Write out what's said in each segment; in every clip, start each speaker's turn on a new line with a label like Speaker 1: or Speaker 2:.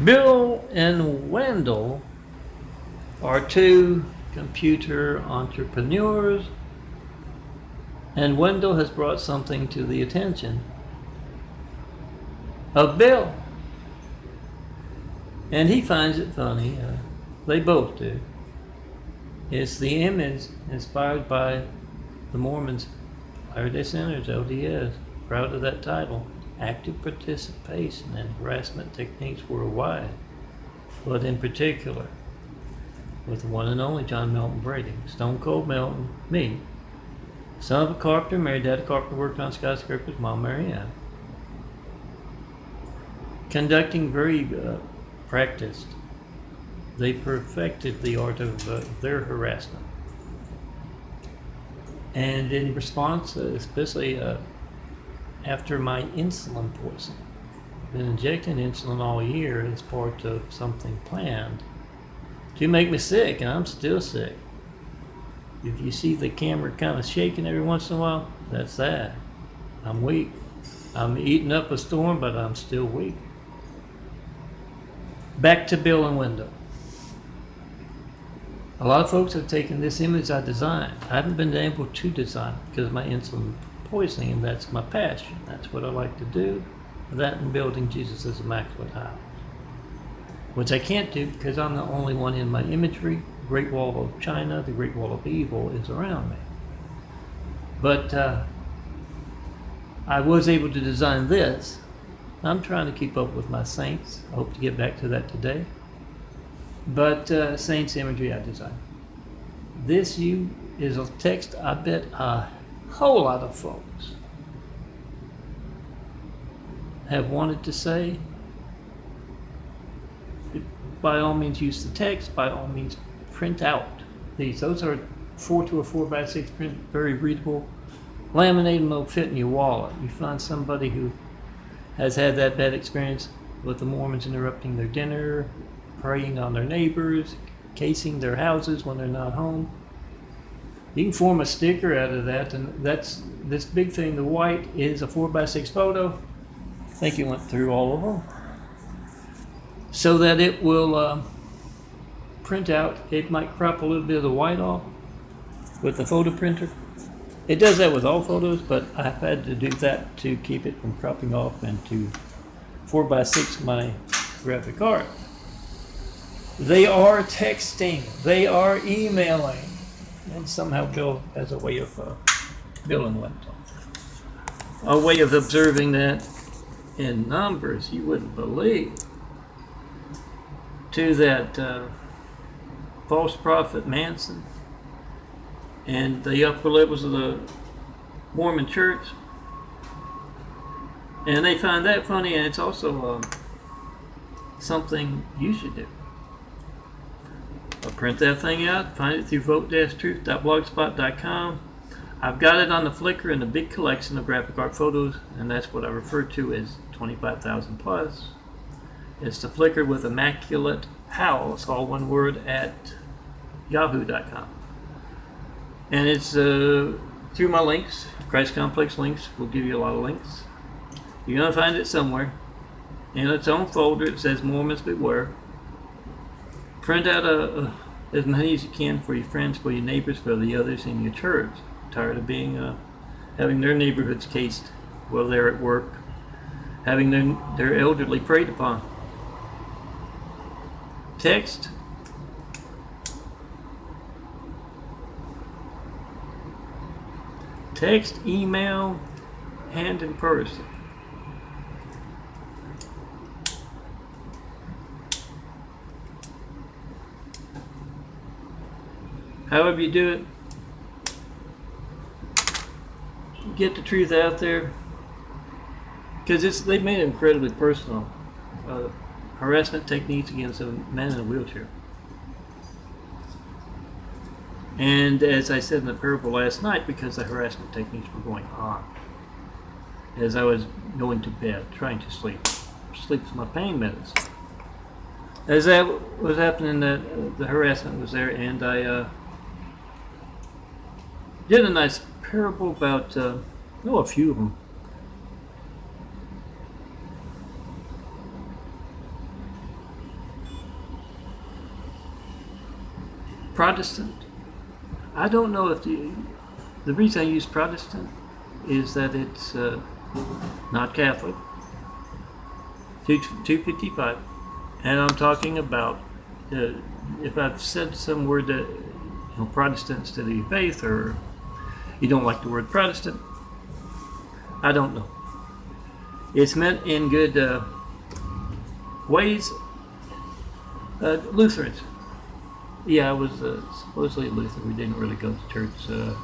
Speaker 1: Bill and Wendell are two computer entrepreneurs, and Wendell has brought something to the attention of Bill. And he finds it funny. They both do. It's the image inspired by the Mormons, Latter-day Saints, LDS, proud of that title, active participation in harassment techniques worldwide, but in particular with the one and only John Melton Brady, Stone Cold Melton, me, son of a carpenter, married dad a carpenter, worked on skyscrapers, mom Marianne, conducting very practiced. They perfected the art of their harassment. And in response, especially after my insulin poisoning, been injecting insulin all year as part of something planned to make me sick, and I'm still sick. If you see the camera kind of shaking every once in a while, that's that. I'm weak. I'm eating up a storm, but I'm still weak. Back to Bill and Wendell. A lot of folks have taken this image I designed. I haven't been able to design it because of my insulin poisoning, and that's my passion. That's what I like to do. That and building Jesus' immaculate house, which I can't do because I'm the only one in my imagery. The Great Wall of China, the Great Wall of Evil is around me. But I was able to design this. I'm trying to keep up with my saints. I hope to get back to that today. But saints imagery I designed. This is a text I bet a whole lot of folks have wanted to say. By all means use the text, by all means print out these. Those are 4 to a 4x6 print, very readable. Laminate them, they'll fit in your wallet. You find somebody who has had that bad experience with the Mormons interrupting their dinner, preying on their neighbors, casing their houses when they're not home. You can form a sticker out of that, and that's this big thing. The white is a 4x6 photo. I think you went through all of them. So that it will print out. It might crop a little bit of the white off with the photo printer. It does that with all photos, but I've had to do that to keep it from cropping off and to 4x6 my graphic art. They are texting, they are emailing, and somehow Bill has a way of, Bill and Wendell, a way of observing that in numbers you wouldn't believe. To that false prophet Manson and the upper levels of the Mormon church. And they find that funny, and it's also something you should do. I'll print that thing out, find it through vote-truth.blogspot.com. I've got it on the Flickr in a big collection of graphic art photos, and that's what I refer to as 25,000 plus. It's the Flickr with Immaculate House, all one word, at yahoo.com. And it's through my links. Christ Complex links will give you a lot of links. You're going to find it somewhere. In its own folder, it says Mormons Beware. Print out as many as you can for your friends, for your neighbors, for the others in your church. Tired of being having their neighborhoods cased while they're at work, having their elderly preyed upon. Text, email, and in person. However you do it, get the truth out there, because they've made it incredibly personal. Harassment techniques against a man in a wheelchair. And as I said in the parable last night, because the harassment techniques were going on as I was going to bed, trying to sleep with my pain medicine. As that was happening, the harassment was there, and I did a nice parable about, a few of them. Protestant. I don't know if the reason I use Protestant is that it's not Catholic. 255, and I'm talking about if I've said some word that Protestant instead of faith, or you don't like the word Protestant, I don't know. It's meant in good ways. Lutherans. Yeah, I was supposedly Lutheran. We didn't really go to church.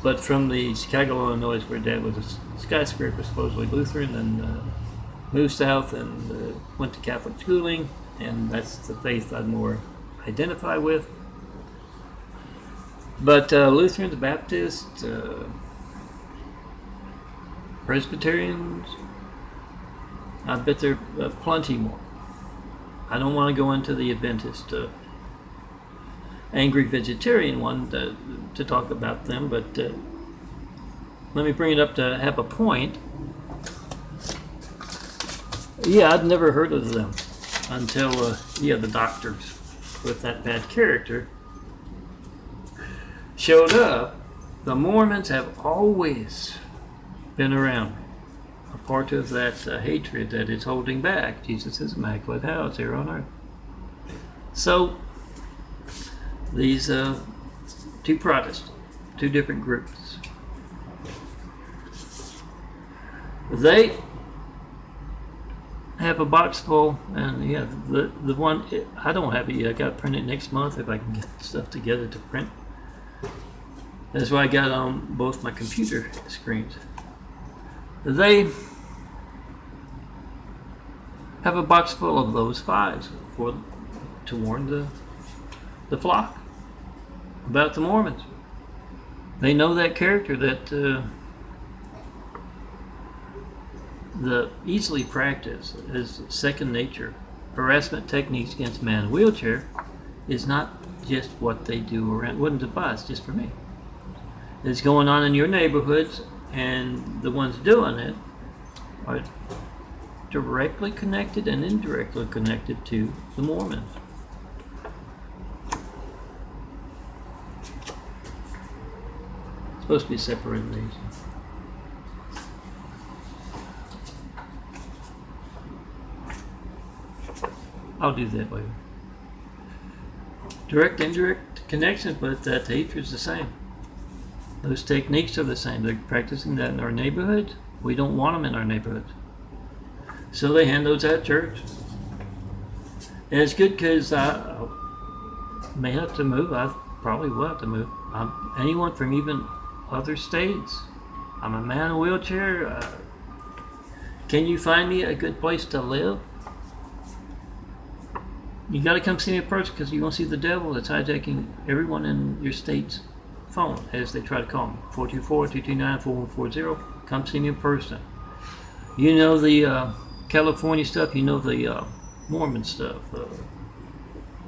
Speaker 1: But from the Chicago, Illinois, where Dad was a skyscraper, supposedly Lutheran, and moved south and went to Catholic schooling, and that's the faith I more identify with. But Lutherans, Baptists, Presbyterians, I bet there are plenty more. I don't want to go into the Adventist angry vegetarian one to talk about them, but let me bring it up to have a point. Yeah, I'd never heard of them until the doctors with that bad character showed up. The Mormons have always been around, a part of that hatred that is holding back Jesus' immaculate house here on earth. So these two Protestants, two different groups, they have a box full, and yeah, the one I don't have it yet. I got to print it next month if I can get stuff together to print. That's why I got on both my computer screens. They have a box full of those fives to warn the flock about the Mormons. They know that character that the easily practiced as second nature harassment techniques against man in a wheelchair is not just what they do around. Wouldn't advise just for me. It's going on in your neighborhoods, and the ones doing it are directly connected and indirectly connected to the Mormons. It's supposed to be separated these. I'll do that later. Direct, indirect connections, but that hatred's the same. Those techniques are the same. They're practicing that in our neighborhoods. We don't want them in our neighborhoods. So they hand those out at church. And it's good because I may have to move. I probably will have to move. Anyone from even other states. I'm a man in a wheelchair. Can you find me a good place to live? You got to come see me in person, because you're going to see the devil that's hijacking everyone in your state's phone, as they try to call me. 424-229-4140. Come see me in person. You know the California stuff, you know the Mormon stuff,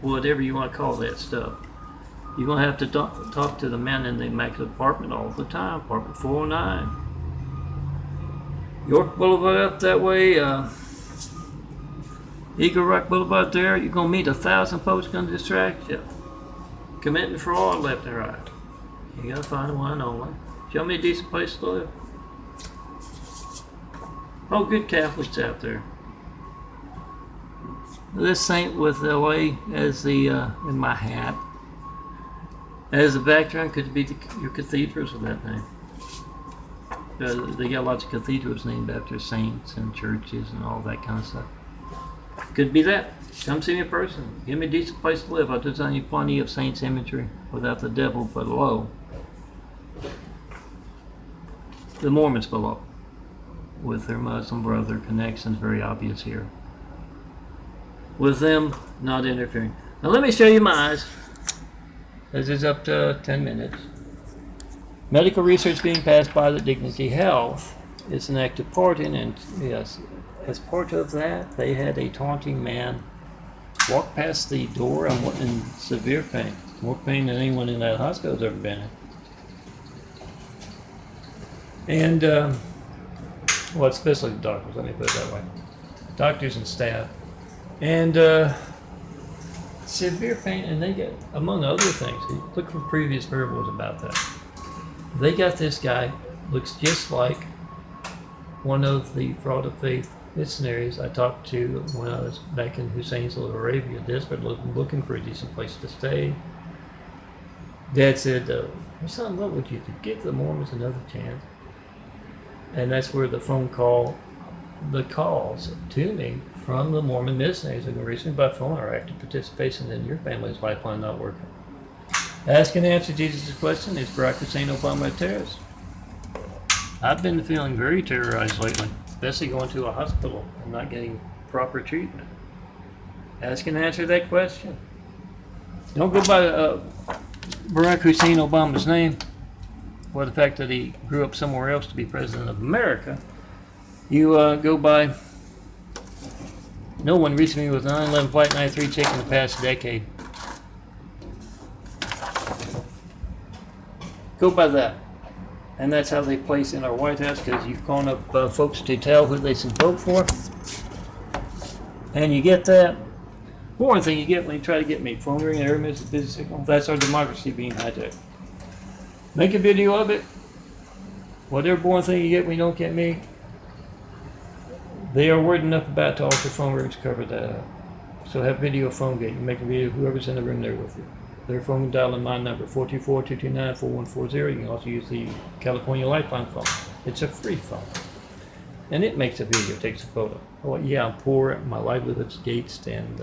Speaker 1: whatever you want to call that stuff. You're going to have to talk to the man in the Immaculate Apartment all the time, apartment 409. York Boulevard up that way, Eagle Rock Boulevard there. You're going to meet 1,000 folks going to distract you. Committing fraud left and right. You got to find one and only. Show me a decent place to live. Oh, good Catholics out there. This saint with LA as the in my hat, as the background could be your cathedrals with that name. They got lots of cathedrals named after saints and churches and all that kind of stuff. Could be that. Come see me in person. Give me a decent place to live. I'll design you plenty of saints imagery without the devil below. The Mormons below, with their Muslim brother connections, very obvious here. With them not interfering. Now let me show you my eyes. This is up to 10 minutes. Medical research being passed by the Dignity Health is an active part in, and yes, as part of that, they had a taunting man walk past the door and went in severe pain. More pain than anyone in that hospital has ever been in. And, well, especially the doctors, let me put it that way. Doctors and staff. And severe pain, and they get, among other things, look for previous parables about that. They got this guy, looks just like one of the fraud of faith missionaries I talked to when I was back in Hussein's little Arabia, desperate looking for a decent place to stay. Dad said, son, what would you do? Give the Mormons another chance. And that's where the calls to me from the Mormon missionaries who can reach me by phone or active participation in your family's lifeline not working. Ask and answer Jesus' question. Is Barack Hussein Obama a terrorist? I've been feeling very terrorized lately, especially going to a hospital and not getting proper treatment. Ask and answer that question. Don't go by Barack Hussein Obama's name or the fact that he grew up somewhere else to be president of America. You go by, no one reached me with 9/11 Flight 93 check in the past decade. Go by that. And that's how they place in our White House, because you've called up folks to tell who they should vote for. And you get that. One thing you get when you try to get me, phone ring, every minute busy signal. That's our democracy being hijacked. Make a video of it. Whatever boring thing you get when you don't get me, they are worried enough about to alter phone rings to cover that up. So have video phone gate. You make a video of whoever's in the room there with you. Their phone dialing my number, 424-229-4140. You can also use the California Lifeline phone. It's a free phone. And it makes a video, takes a photo. Oh, yeah, I'm poor, my livelihood's gates, and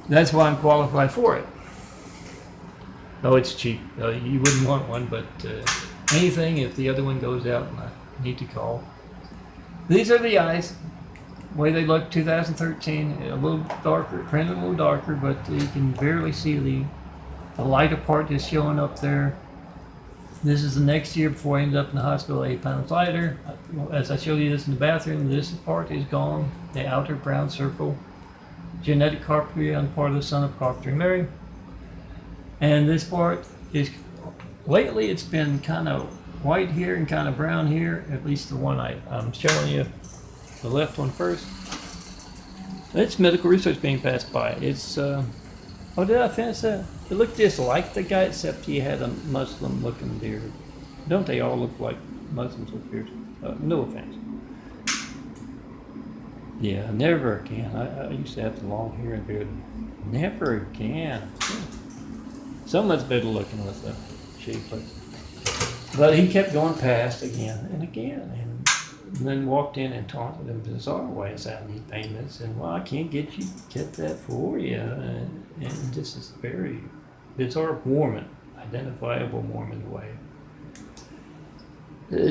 Speaker 1: that's why I'm qualified for it. Oh, it's cheap. You wouldn't want one, but anything, if the other one goes out and I need to call. These are the eyes. The way they look, 2013, a little darker, printed a little darker, but you can barely see the lighter part is showing up there. This is the next year before I ended up in the hospital 8 pounds lighter. As I showed you this in the bathroom, this part is gone, the outer brown circle. Genetic carpentry on the part of the son of Carpenter Mary. And this part is, lately it's been kind of white here and kind of brown here, at least the one I'm showing you. The left one first. It's medical research being passed by. It's, oh, did I finish that? It looked just like the guy, except he had a Muslim looking beard. Don't they all look like Muslims with beards? No offense. Yeah, never again. I used to have the long hair and beard. Never again. Someone's better looking with the shaved place. But he kept going past again and again. And then walked in and taunted him bizarre ways. I need payments, and well, I can't get that for you. And this is very bizarre Mormon, identifiable Mormon way.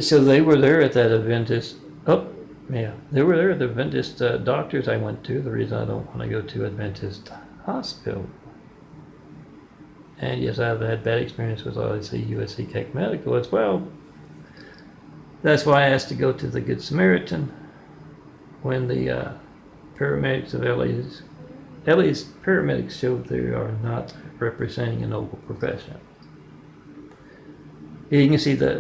Speaker 1: So they were there at that Adventist. Oh, yeah, they were there at the Adventist doctors I went to. The reason I don't want to go to Adventist hospital. And yes, I've had bad experience with obviously USC Keck Medical as well. That's why I asked to go to the Good Samaritan when the paramedics of LA's paramedics showed they are not representing a noble profession. You can see that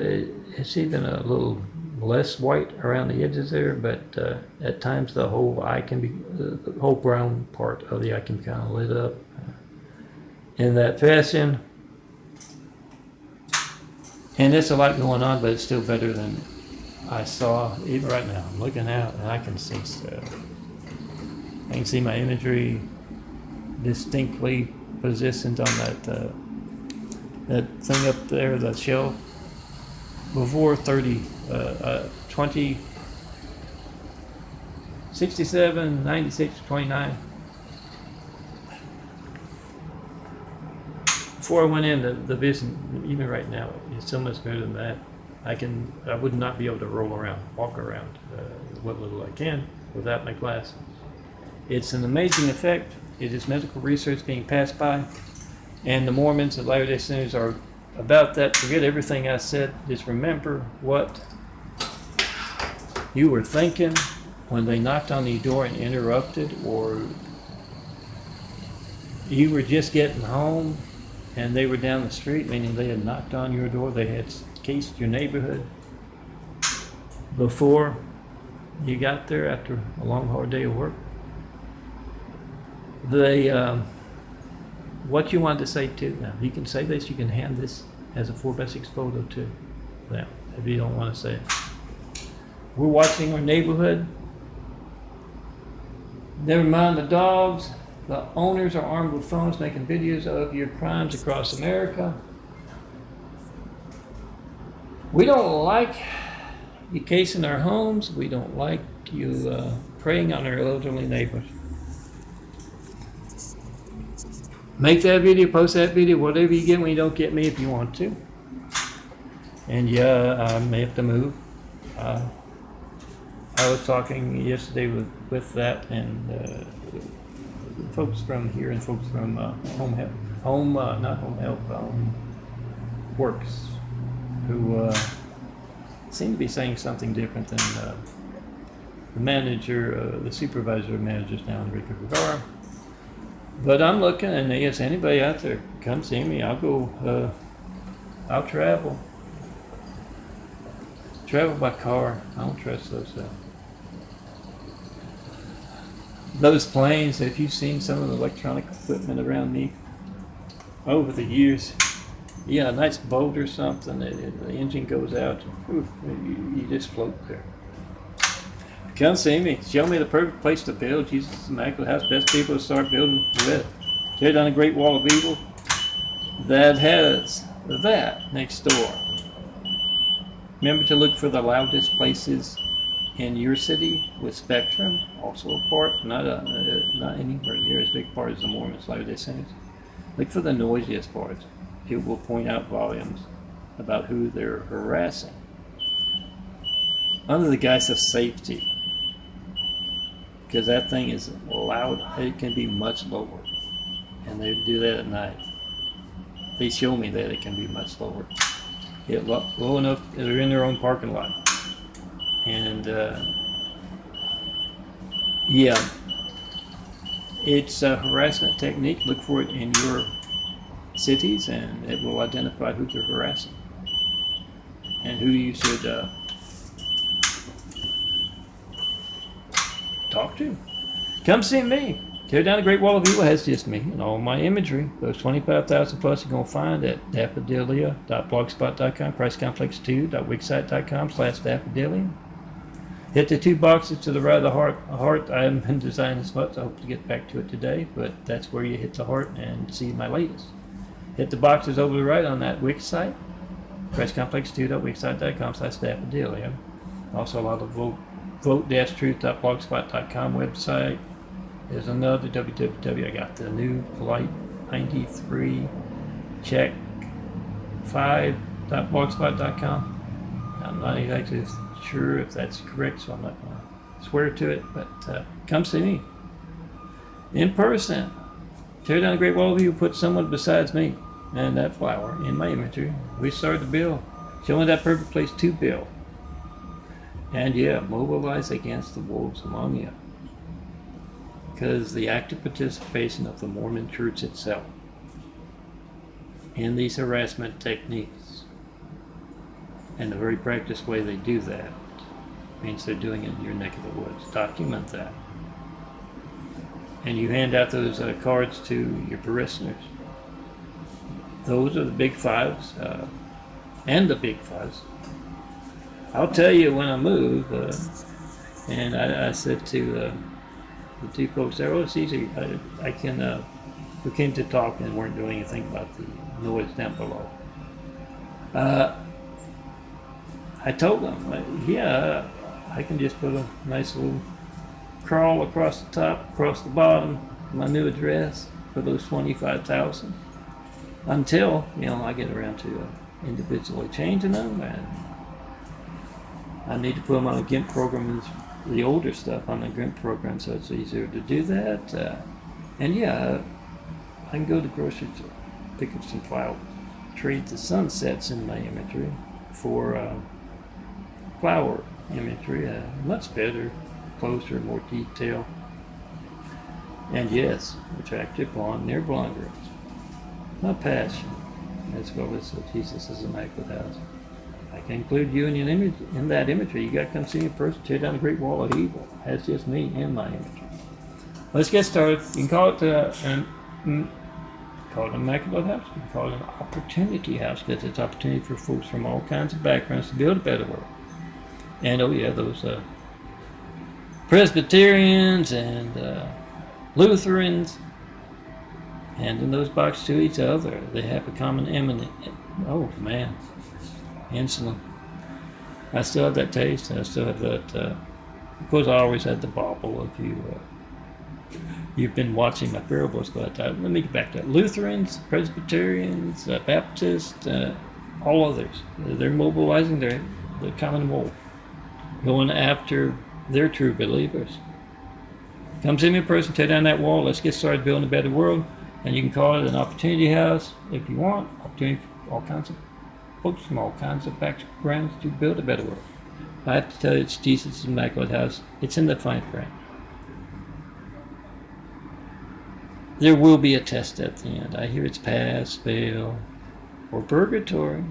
Speaker 1: it's even a little less white around the edges there, but at times the whole eye can be, the whole brown part of the eye can be kind of lit up in that fashion. And there's a lot going on, but it's still better than I saw. Even right now, I'm looking out and I can see stuff. I can see my imagery distinctly positioned on that thing up there, that shelf. Before 20, 67, 96, 29. Before I went in, the vision, even right now, is so much better than that. I would not be able to walk around what little I can without my glasses. It's an amazing effect. It is medical research being passed by, and the Mormons and Latter-day Saints are about that. Forget everything I said. Just remember what you were thinking when they knocked on the door and interrupted, or you were just getting home and they were down the street, meaning they had knocked on your door, they had cased your neighborhood before you got there after a long, hard day of work. What you wanted to say too. Now, you can say this, you can hand this as a 4x6 photo too. Now, if you don't want to say it. We're watching our neighborhood. Never mind the dogs. The owners are armed with phones making videos of your crimes across America. We don't like you casing our homes. We don't like you preying on our elderly neighbors. Make that video, post that video, whatever you get when you don't get me if you want to. And yeah, I may have to move. I was talking yesterday with that and folks from here and folks from Works, who seem to be saying something different than the manager, the supervisor of managers down in Rico Vergara. But I'm looking, and yes, anybody out there, come see me. I'll go. I'll travel. Travel by car. I don't trust those. Those planes. If you've seen some of the electronic equipment around me over the years, yeah, a nice boat or something. The engine goes out. Oof, you just float there. Come see me. Show me the perfect place to build. Jesus is Immaculate House. Best people to start building with. Tear down a great wall of evil that has that next door. Remember to look for the loudest places in your city with Spectrum. Also a part, not anywhere near as big part as the Mormons Latter-day Saints. Look for the noisiest parts. It will point out volumes about who they're harassing. Under the guise of safety. Because that thing is loud, it can be much lower. And they do that at night. They show me that it can be much lower. Get low enough that they're in their own parking lot. And yeah, it's a harassment technique. Look for it in your cities and it will identify who they're harassing. And who you should talk to. Come see me. Tear down the Great Wall of Evil has just me and all my imagery. Those 25,000 plus you're going to find at daffodilia.blogspot.com, chriscomplex2.wixsite.com/daffodilia. Hit the two boxes to the right of the heart. I haven't been designing this much. I hope to get back to it today, but that's where you hit the heart and see my latest. Hit the boxes over the right on that Wix site, chriscomplex2.wixsite.com/daffodilia. Also a lot of vote-truth.blogspot.com website. There's another www. I got the new Polite 93 check 5.blogspot.com. I'm not exactly sure if that's correct, so I'm not going to swear to it, but come see me in person. Tear down the Great Wall of Evil, put someone besides me and that flower in my imagery. We started the bill, showing that perfect place to build. And yeah, mobilize against the wolves among you. Because the active participation of the Mormon Church itself in these harassment techniques and the very practiced way they do that means they're doing it in your neck of the woods. Document that. And you hand out those cards to your parishioners. Those are the big fives and the big fives. I'll tell you when I move, and I said to the two folks there, oh, it's easy. I can, we came to talk and weren't doing anything about the noise down below. I told them, yeah, I can just put a nice little crawl across the top, across the bottom, my new address for those 25,000 until, I get around to individually changing them, and I need to put them on a GIMP program, the older stuff on the GIMP program, so it's easier to do that. And yeah, I can go to the grocery store, pick up some flowers, trade the sunsets in my imagery for flower imagery, much better, closer, more detail. And yes, attractive blonde, near blonde girls. My passion, as well as Jesus is Immaculate House. I can include you in that imagery. You got to come see me in person. Tear down the Great Wall of Evil. That's just me in my imagery. Let's get started. You can call it call it an immaculate house. You can call it an opportunity house because it's opportunity for folks from all kinds of backgrounds to build a better world. And oh yeah, those Presbyterians and Lutherans handing those boxes to each other. They have a common enemy. Oh man, insulin. I still have that taste. I still have that. Of course, I always had the bauble. If you've been watching my parables, but let me get back to that. Lutherans, Presbyterians, Baptists, all others. They're mobilizing their common war, going after their true believers. Come see me in person, tear down that wall. Let's get started building a better world. And you can call it an opportunity house if you want. Opportunity for all kinds of folks from all kinds of backgrounds to build a better world. I have to tell you, it's Jesus' Immaculate House. It's in the fine print. There will be a test at the end. I hear it's pass, fail, or purgatory.